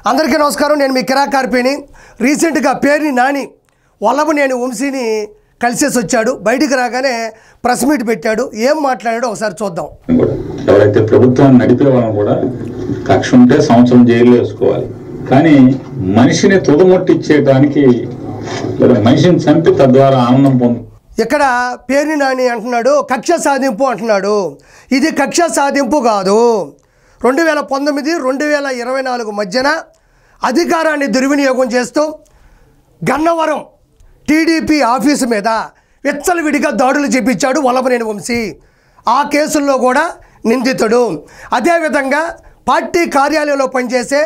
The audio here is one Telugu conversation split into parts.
అందరికీ నమస్కారం. నేను మీ కిరాక్ కార్పేని. రీసెంట్గా పేరుని నాని వల్లభనేని వంశీని కలిసేసి వచ్చాడు. బయటికి రాగానే ప్రెస్ మీట్ పెట్టాడు. ఏం మాట్లాడాడో ఒకసారి చూద్దాం. ఎవరైతే ప్రభుత్వాన్ని నడిపే వాళ్ళని కూడా కక్ష ఉంటే సంవత్సరం జైల్లో వేసుకోవాలి, కానీ మనిషిని తుదముట్టించేయడానికి లేదా మనిషిని చంపి తద్వారా ఆనందం పొందు. ఇక్కడ పేరుని నాని అంటున్నాడు కక్ష సాధింపు అంటున్నాడు. ఇది కక్ష సాధింపు కాదు. 2019-2024 మధ్యన అధికారాన్ని దుర్వినియోగం చేస్తూ గన్నవరం టీడీపీ ఆఫీసు మీద విచ్చలవిడిగా దాడులు చేపించాడు వల్లభనేని వంశీ. ఆ కేసుల్లో కూడా నిందితుడు. అదేవిధంగా పార్టీ కార్యాలయంలో పనిచేసే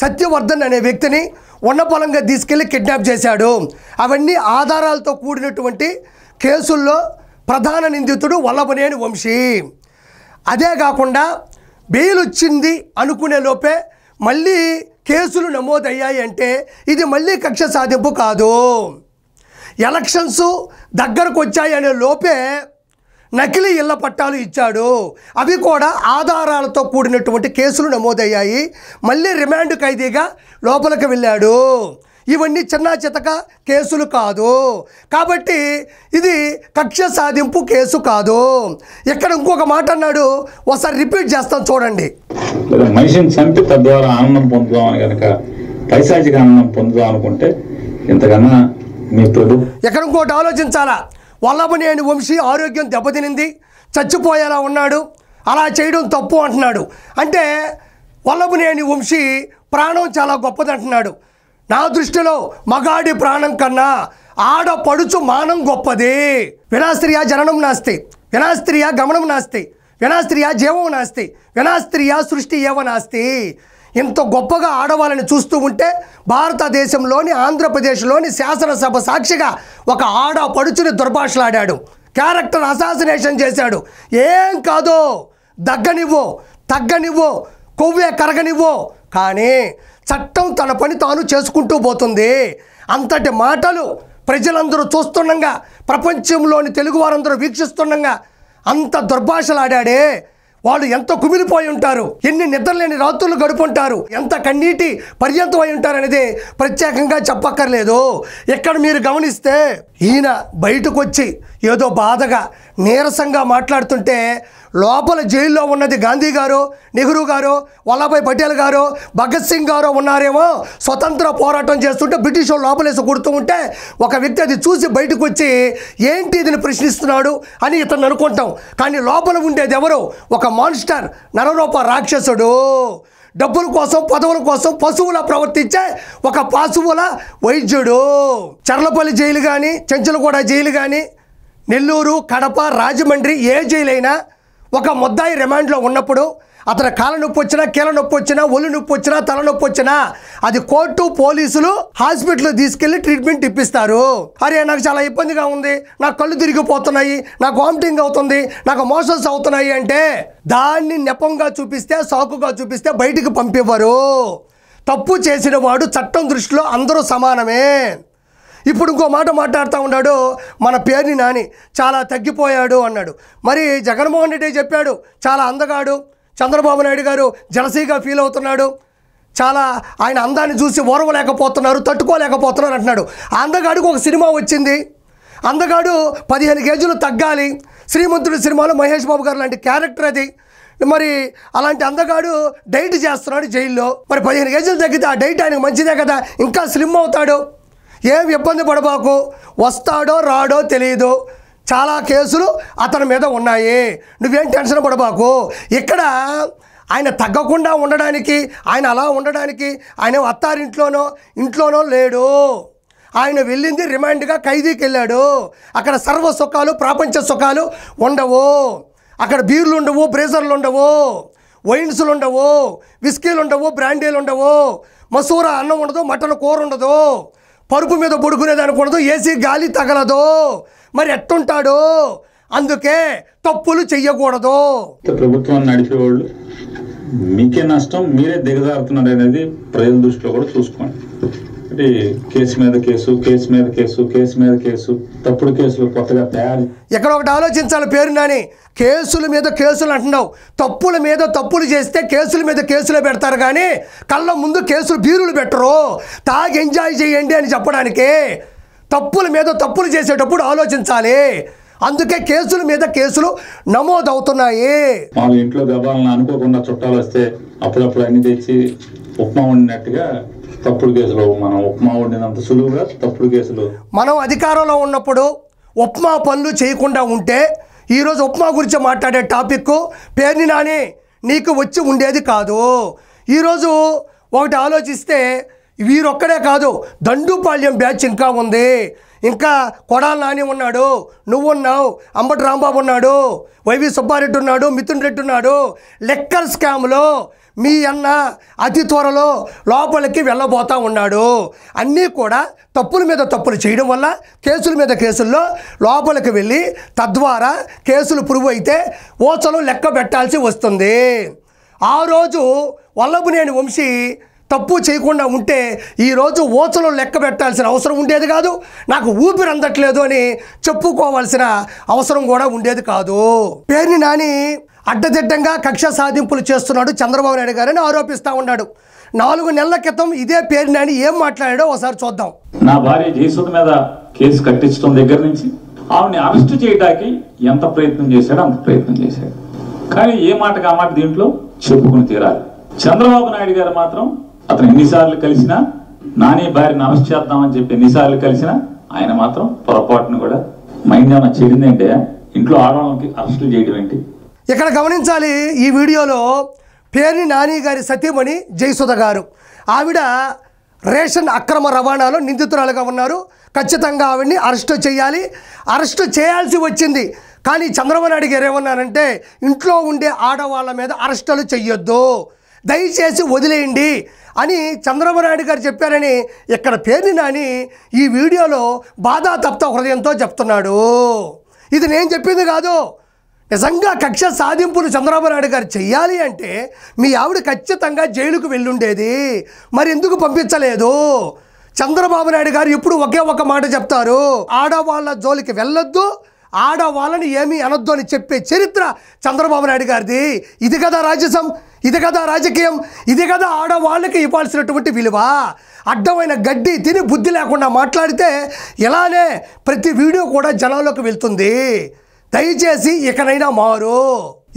సత్యవర్ధన్ అనే వ్యక్తిని ఉన్నపలంగా తీసుకెళ్లి కిడ్నాప్ చేశాడు. అవన్నీ ఆధారాలతో కూడినటువంటి కేసుల్లో ప్రధాన నిందితుడు వల్లభనేని వంశీ. అదే కాకుండా బెయిల్ వచ్చింది అనుకునే లోపే మళ్ళీ కేసులు నమోదయ్యాయి అంటే ఇది మళ్ళీ కక్ష సాధింపు కాదు. ఎలక్షన్స్ దగ్గరకు వచ్చాయనే లోపే నకిలీ ఇళ్ల పట్టాలు ఇచ్చాడు. అవి కూడా ఆధారాలతో కూడినటువంటి కేసులు నమోదయ్యాయి. మళ్ళీ రిమాండ్ ఖైదీగా లోపలికి వెళ్ళాడు. ఇవన్నీ చిన్న చితక కేసులు కాదు. కాబట్టి ఇది కక్ష సాధింపు కేసు కాదు. ఇక్కడ ఇంకొక మాట అన్నాడు, ఒకసారి రిపీట్ చేస్తాం చూడండి. మనిషిని చంపి తద్వారా ఆనందం పొందుదాం అని కనుక పైశాచిక ఆనందం పొందుదాం అనుకుంటే ఇంతకన్నా మీ ఇక్కడ ఇంకోటి ఆలోచించాలా. వల్లభనేని వంశీ ఆరోగ్యం దెబ్బతినింది, చచ్చిపోయేలా ఉన్నాడు, అలా చేయడం తప్పు అంటున్నాడు. అంటే వల్లభనేని వంశీ ప్రాణం చాలా గొప్పది అంటున్నాడు. నా దృష్టిలో మగాడి ప్రాణం కన్నా ఆడపడుచు మానం గొప్పది. వినాస్త్రియా జననం నాస్తి, వినాస్త్రియా గమనం నాస్తి, వినాస్త్రియా జీవం నాస్తి, వినాస్త్రియా సృష్టి ఏవ నాస్తి. ఇంత గొప్పగా ఆడవాళ్ళని చూస్తూ ఉంటే భారతదేశంలోని ఆంధ్రప్రదేశ్లోని శాసనసభ సాక్షిగా ఒక ఆడపడుచుని దుర్భాషలాడాడు, క్యారెక్టర్ అసాసినేషన్ చేశాడు. ఏం కాదో దగ్గనివ్వో తగ్గనివ్వో కొవ్వే కరగనివ్వో, కానీ చట్టం తన పని తాను చేసుకుంటూ పోతుంది. అంతటి మాటలు ప్రజలందరూ చూస్తుండగా, ప్రపంచంలోని తెలుగు వారందరూ వీక్షిస్తుండగా అంత దుర్భాషలాడాడే. వాళ్ళు ఎంత కుమిలిపోయి ఉంటారు, ఎన్ని నిద్రలేని రాత్రులు గడుపుంటారు, ఎంత కన్నీటి పర్యంతం అయి ఉంటారు అనేది ప్రత్యేకంగా చెప్పక్కర్లేదు. ఇక్కడ మీరు గమనిస్తే ఈయన బయటకు వచ్చి ఏదో బాధగా నీరసంగా మాట్లాడుతుంటే లోపల జైల్లో ఉన్నది గాంధీ గారు, నెహ్రూ గారు, వల్లభాయ్ పటేల్ గారు, భగత్ సింగ్ గారు ఉన్నారేమో. స్వతంత్ర పోరాటం చేస్తుంటే బ్రిటిష్ వాళ్ళు లోపలేసి కొడుతూ ఉంటే ఒక వ్యక్తి అది చూసి బయటకు వచ్చి ఏంటి ఇదిని ప్రశ్నిస్తున్నాడు అని ఇతను అనుకుంటాం. కానీ లోపల ఉండేది ఎవరు? ఒక మాన్స్టర్, నరరూప రాక్షసుడు. డబ్బుల కోసం పదవుల కోసం పశువులా ప్రవర్తించే ఒక పశువుల వైద్యుడు. చర్లపల్లి జైలు కానీ, చెంచులగూడ జైలు కానీ, నెల్లూరు, కడప, రాజమండ్రి ఏ జైలు అయినా ఒక ముద్దాయి రిమాండ్లో ఉన్నప్పుడు అతను కాళ్ళ నొప్పి వచ్చినా, కీళ్ళ నొప్పి వచ్చినా, ఒళ్ళు నొప్పి వచ్చినా, తలనొప్పి వచ్చినా అది కోర్టు, పోలీసులు హాస్పిటల్ తీసుకెళ్లి ట్రీట్మెంట్ ఇప్పిస్తారు. అరే నాకు చాలా ఇబ్బందిగా ఉంది, నాకు కళ్ళు తిరిగిపోతున్నాయి, నాకు వామిటింగ్ అవుతుంది, నాకు మోషన్స్ అవుతున్నాయి అంటే దాన్ని నెపంగా చూపిస్తే, సాకుగా చూపిస్తే బయటికి పంపివ్వరు. తప్పు చేసిన వాడు చట్టం దృష్టిలో అందరూ సమానమే. ఇప్పుడు ఇంకో మాట మాట్లాడుతూ ఉన్నాడు, మన పేరుని నాని చాలా తగ్గిపోయాడు అన్నాడు. మరి జగన్మోహన్ రెడ్డి చెప్పాడు చాలా అందగాడు, చంద్రబాబు నాయుడు గారు జలసీగా ఫీల్ అవుతున్నాడు, చాలా ఆయన అందాన్ని చూసి ఓర్వలేకపోతున్నారు, తట్టుకోలేకపోతున్నారు అంటున్నాడు. ఆ అందగాడికి ఒక సినిమా వచ్చింది, అందగాడు 15 కేజీలు తగ్గాలి, శ్రీమంతుడి సినిమాలో మహేష్ బాబు గారు లాంటి క్యారెక్టర్ అది. మరి అలాంటి అందగాడు డైట్ చేస్తున్నాడు జైల్లో. మరి 15 కేజీలు తగ్గితే ఆ డైట్ ఆయనకు మంచిదే కదా, ఇంకా స్లిమ్ అవుతాడు. ఏం ఇబ్బంది పడబాకు, వస్తాడో రాడో తెలియదు, చాలా కేసులు అతని మీద ఉన్నాయి, నువ్వేం టెన్షన్ పడబాకు. ఇక్కడ ఆయన తగ్గకుండా ఉండడానికి, ఆయన అలా ఉండడానికి ఆయన అత్తారింట్లోనో ఇంట్లోనో లేడు. ఆయన వెళ్ళింది రిమాండ్గా ఖైదీకి వెళ్ళాడు. అక్కడ సర్వ సుఖాలు, ప్రాపంచ సుఖాలు ఉండవు. అక్కడ బీర్లు ఉండవు, బ్రేజర్లు ఉండవు, వైన్స్లు ఉండవు, విస్కీలు ఉండవు, బ్రాండీలు ఉండవు, మసూరా అన్నం ఉండదు, మటన్ కూర ఉండదు, పరుపు మీద పడుకునేది అనుకూడదు, ఏసీ గాలి తగలదు. మరి ఎట్టుంటాడు? అందుకే తప్పులు చెయ్యకూడదు. ప్రభుత్వాన్ని నడిపేవాళ్ళు మీకే నష్టం, మీరే దిగజారుతున్నారు అనేది ప్రజల దృష్టిలో కూడా చూసుకోండి. అంటే కేసు మీద కేసు, కేసు మీద కేసు, కేసు మీద కేసు, తప్పుడు కేసులు కొత్తగా తయారు. ఇక్కడ ఒకటి ఆలోచించాలి పేరు నాని, కేసుల మీద కేసులు అంటున్నావు. తప్పుల మీద తప్పులు చేస్తే కేసుల మీద కేసులు పెడతారు కానీ కళ్ళ ముందు కేసులు బీరులు పెట్టరు. తాగి ఎంజాయ్ చేయండి అని చెప్పడానికి. తప్పుల మీద తప్పులు చేసేటప్పుడు ఆలోచించాలి. అందుకే కేసుల మీద కేసులు నమోదవుతున్నాయి. వాళ్ళ ఇంట్లో గబాలను అనుకోకుండా చుట్టాలు వస్తే అప్పుడప్పుడు అన్ని తెచ్చి ఉప్మా వండినట్టుగా తప్పుడు కేసులు, మనం ఉప్మా వండినంత సులువుగా తప్పుడు కేసులు. మనం అధికారంలో ఉన్నప్పుడు ఉప్మా పనులు చేయకుండా ఉంటే ఈరోజు ఉప్మా గురించి మాట్లాడే టాపిక్ పేర్ని నాని నీకు వచ్చి ఉండేది కాదు. ఈరోజు ఒకటి ఆలోచిస్తే వీరొక్కడే కాదు, దండుపాళ్యం బ్యాచ్ ఇంకా ఉంది. ఇంకా కొడాలి నాని ఉన్నాడు, నువ్వున్నావు, అంబటి రాంబాబు ఉన్నాడు, వైవి సుబ్బారెడ్డి ఉన్నాడు, మిథున్ రెడ్డి ఉన్నాడు. లెక్కర్ స్కామ్లో మీ అన్న అతి త్వరలో లోపలికి వెళ్ళబోతా ఉన్నాడు. అన్నీ కూడా తప్పుల మీద తప్పులు చేయడం వల్ల కేసుల మీద కేసుల్లో లోపలికి వెళ్ళి తద్వారా కేసులు ప్రూవ్ అయితే ఓచలు లెక్క పెట్టాల్సి వస్తుంది. ఆ రోజు వల్లభనేని వంశీ తప్పు చేయకుండా ఉంటే ఈరోజు ఓచలు లెక్క పెట్టాల్సిన అవసరం ఉండేది కాదు. నాకు ఊపిరి అందట్లేదు అని చెప్పుకోవాల్సిన అవసరం కూడా ఉండేది కాదు. పేర్ని నాని అడ్డదిడ్డంగా కక్ష సాధింపులు చేస్తున్నాడు చంద్రబాబు నాయుడు గారని ఆరోపిస్తూ ఉన్నాడు. 4 నెలల క్రితం ఇదే పేర్ని నాని ఏం మాట్లాడాడో ఒకసారి చూద్దాం. నా భార్య జయసుధ మీద కేసు కట్టించడం దగ్గర నుంచి ఆవిడని అరెస్ట్ చేయడానికి ఎంత ప్రయత్నం చేశాడో అంత ప్రయత్నం చేశాడు. కానీ ఏ మాటకు ఆ మాట దీంట్లో చెప్పుకుని తీరాలి. చంద్రబాబు నాయుడు గారు మాత్రం అతను ఎన్నిసార్లు కలిసినా, నాని భార్యను అరెస్ట్ చేద్దామని చెప్పి ఎన్నిసార్లు కలిసినా ఆయన మాత్రం పొరపాటును కూడా మైండ్ ఏమైనా చెడిందంటే ఇంట్లో ఆడవాళ్ళకి అరెస్టులు చేయడం ఏంటి? ఇక్కడ గమనించాలి. ఈ వీడియోలో పేర్ని నాని గారి సతీమణి జయసుధ గారు, ఆవిడ రేషన్ అక్రమ రవాణాలో నిందితురాలుగా ఉన్నారు. ఖచ్చితంగా ఆవిడ్ని అరెస్టు చేయాలి. అరెస్టు చేయాల్సి వచ్చింది. కానీ చంద్రబాబు నాయుడు గారు ఏమన్నారంటే ఇంట్లో ఉండే ఆడవాళ్ళ మీద అరెస్టులు చెయ్యొద్దు, దయచేసి వదిలేయండి అని చంద్రబాబు నాయుడు గారు చెప్పారని ఇక్కడ పేర్ని నాని ఈ వీడియోలో బాధాతప్త హృదయంతో చెప్తున్నాడు. ఇది నేను చెప్పింది కాదు. నిజంగా కక్ష సాధింపులు చంద్రబాబు నాయుడు గారు చెయ్యాలి అంటే మీ ఆవిడ ఖచ్చితంగా జైలుకు వెళ్ళుండేది. మరి ఎందుకు పంపించలేదు? చంద్రబాబు నాయుడు గారు ఇప్పుడు ఒకే ఒక మాట చెప్తారు, ఆడవాళ్ళ జోలికి వెళ్ళొద్దు, ఆడవాళ్ళని ఏమీ అనొద్దు అని చెప్పే చరిత్ర చంద్రబాబు నాయుడు గారిది. ఇది కదా రాజ్యసం, ఇది కదా రాజకీయం, ఇది కదా ఆడవాళ్ళకి ఇవ్వాల్సినటువంటి విలువ. అడ్డమైన గడ్డి తిని బుద్ధి లేకుండా మాట్లాడితే ఇలానే ప్రతి వీడియో కూడా జనాల్లోకి వెళ్తుంది. దయచేసి ఇకనైనా మారు.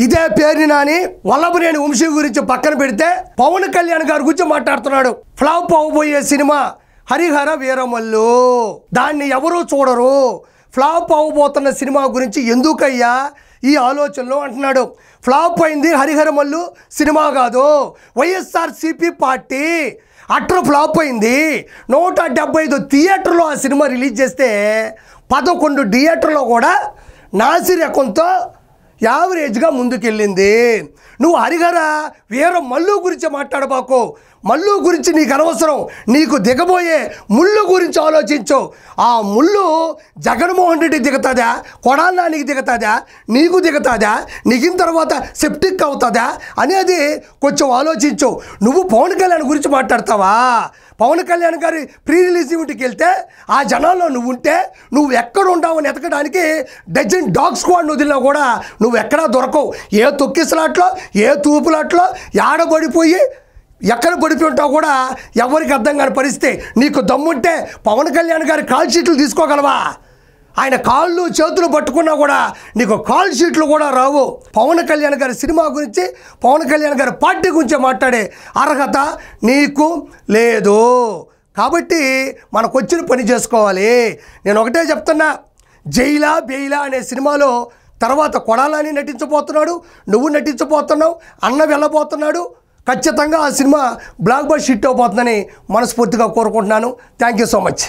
ఇదే పేర్ని నాని వల్లభనేని వంశీ గురించి పక్కన పెడితే పవన్ కళ్యాణ్ గారి గురించి మాట్లాడుతున్నాడు. ఫ్లాప్ అవబోయే సినిమా హరిహర వీరమల్లు, దాన్ని ఎవరూ చూడరు. ఫ్లాప్ అవబోతున్న సినిమా గురించి ఎందుకయ్యా ఈ ఆలోచనలో అంటున్నాడు. ఫ్లాప్ అయింది హరిహరమల్లు సినిమా కాదు, వైఎస్ఆర్సీపీ పార్టీ అట్టర్ ఫ్లాప్ అయింది. 175 థియేటర్లో ఆ సినిమా రిలీజ్ చేస్తే 11 థియేటర్లో కూడా నాసిరకంతో యావరేజ్గా ముందుకెళ్ళింది. నువ్వు హరిహర వీర మల్లు గురించి మాట్లాడబాకు. మల్లు గురించి నీకు అనవసరం. నీకు దిగబోయే ముళ్ళు గురించి ఆలోచించు. ఆ ముళ్ళు జగన్మోహన్ రెడ్డి దిగుతుందా, కొడాలి నానికి దిగుతుందా, నీకు దిగుతుందా, నిగిన తర్వాత సెప్టిక్ అవుతుందా అనేది కొంచెం ఆలోచించు. నువ్వు పవన్ కళ్యాణ్ గురించి మాట్లాడతావా? పవన్ కళ్యాణ్ గారి ప్రీ రిలీజ్ ఈవెంట్కి వెళ్తే ఆ జనాల్లో నువ్వు ఉంటే నువ్వు ఎక్కడ ఉంటావని ఎతకడానికి డజన్ డాగ్ స్క్వాడ్ వదిలినా కూడా నువ్వు ఎక్కడా దొరకవు. ఏ తొక్కిసలాట్లో, ఏ తూపులాట్లో ఆడబడిపోయి ఎక్కడ పడిపోయి ఉంటావు కూడా ఎవరికి అర్థం కాని పరిస్థితి. నీకు దమ్ముంటే పవన్ కళ్యాణ్ గారి కాల్ షీట్లు తీసుకోగలవా? ఆయన కాళ్ళు చేతులు పట్టుకున్నా కూడా నీకు కాల్ షీట్లు కూడా రావు. పవన్ కళ్యాణ్ గారి సినిమా గురించి, పవన్ కళ్యాణ్ గారి పార్టీ గురించి మాట్లాడే అర్హత నీకు లేదు. కాబట్టి మనకు వచ్చిన పని చేసుకోవాలి. నేను ఒకటే చెప్తున్నా, జైలా బెయిలా అనే సినిమాలో తర్వాత కొడాలని నటించబోతున్నాడు, నువ్వు నటించబోతున్నావు, అన్న వెళ్ళబోతున్నాడు. ఖచ్చితంగా ఆ సినిమా బ్లాక్ బస్టర్ హిట్ అవబోతుందని మనస్ఫూర్తిగా కోరుకుంటున్నాను. Thank you so much.